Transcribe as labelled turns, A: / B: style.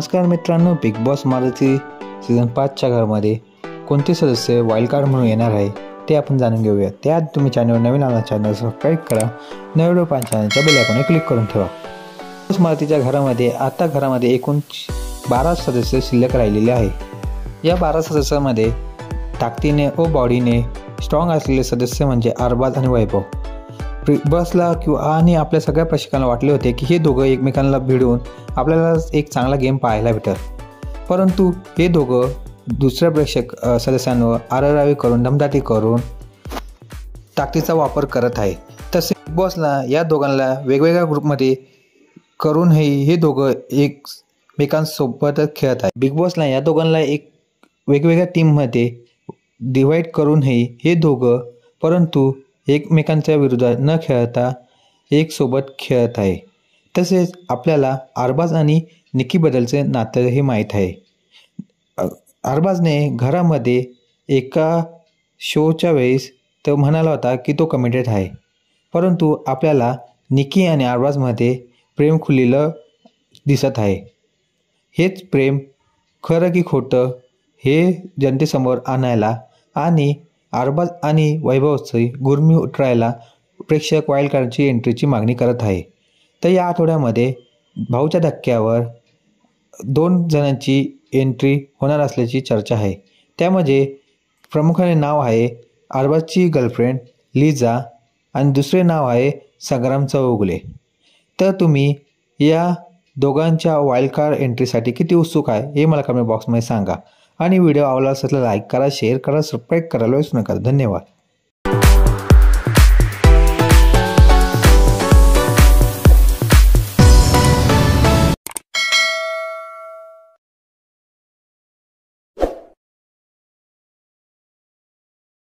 A: नमस्कार मित्रांनो, big boss Marathi season 5च्या घरामध्ये कोणते सदस्य वाईल्ड कार्ड म्हणून येणार आहे ते आपण जाणून घेऊया। त्यात तुम्ही चॅनलवर नवीन आला चॅनल सबस्क्राईब करा, नवीन व्हिडिओ पाहण्याच्या चॅनलच्या बेल आयकॉनवर क्लिक करून ठेवा। बिग बॉस मराठीच्या घरामध्ये एकूण 12 सदस्य शिल्लक राहिलेले आहे। या 12 सदस्यांमध्ये ताकदीने व बॉडीने स्ट्रॉंग असलेले सदस्य म्हणजे अरबाज आणि वैभव। बिग बॉसला आणि आपल्या सगळ्या प्रेक्षकांना वाटले होते की हे दोघं एकमेकांना भिडून आपल्याला एक चांगला गेम पाहायला भेटेल, परंतु हे दोघं दुसऱ्या प्रेक्षक सदस्यांवर आरडाओरडी करून दमदाटी करून ताकदीचा वापर करत आहे। तसे बिग बॉसला या दोघांना वेगवेगळ्या ग्रुपमध्ये करूनही हे दोघं एकमेकांसोबतच खेळत आहे। बिग बॉसला या दोघांना एक वेगवेगळ्या टीममध्ये डिवाईड करूनही हे दोघं परंतु एकमेकांच्या विरोधात न खेळता एक सोबत खेळत आहे। तसेच आपल्याला अरबाज आणि निकीबद्दलचे नातं हे माहीत आहे। अरबाजने घरामध्ये एका शोच्या वेळेस तो म्हणाला होता की तो कमिटेड आहे, परंतु आपल्याला निकी आणि अरबाजमध्ये प्रेम खुललेलं दिसत आहे। हेच प्रेम खरं की खोटं हे जनतेसमोर आणायला आणि अरबाज आणि वैभवची गुर्मी उतरायला प्रेक्षक वाईल्ड कार्डची एंट्रीची मागणी करत आहे। तर या आठवड्यामध्ये भाऊच्या धक्क्यावर 2 जणांची एंट्री होणार असल्याची चर्चा आहे। त्यामध्ये प्रामुख्याने नाव आहे अरबाजची गर्लफ्रेंड लिझा आणि दुसरे नाव आहे संग्राम चौगुले। तर तुम्ही या दोघांच्या वाईल्ड कार्ड एंट्रीसाठी किती उत्सुक आहे हे मला कमेंट बॉक्समध्ये सांगा आणि व्हिडिओ आवडला असेल तर लाईक करा, शेअर करा, सबस्क्राईब करायला विसरू नका। धन्यवाद।